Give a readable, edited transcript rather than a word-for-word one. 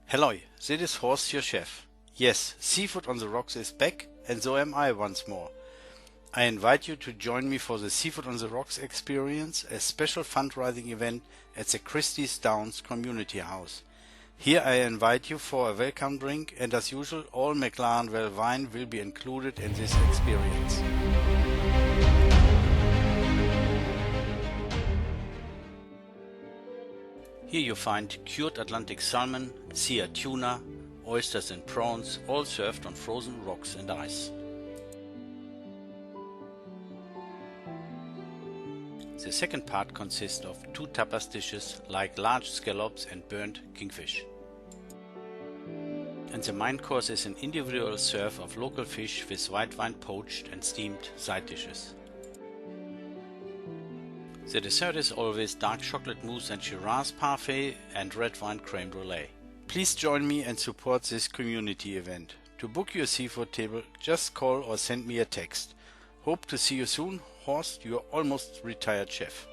Hello, this is Horst, your chef. Yes, Seafood on the Rocks is back, and so am I once more. I invite you to join me for the Seafood on the Rocks experience, a special fundraising event at the Christie's Downs Community House. Here I invite you for a welcome drink, and as usual, all McLaren Well wine will be included in this experience. Here you find cured Atlantic salmon, sea tuna, oysters and prawns, all served on frozen rocks and ice. The second part consists of 2 tapas dishes like large scallops and burnt kingfish. And the main course is an individual serve of local fish with white wine poached and steamed side dishes. The dessert is always dark chocolate mousse and Shiraz parfait and red wine creme brulee. Please join me and support this community event. To book your seafood table, just call or send me a text. Hope to see you soon. Horst, your almost retired chef.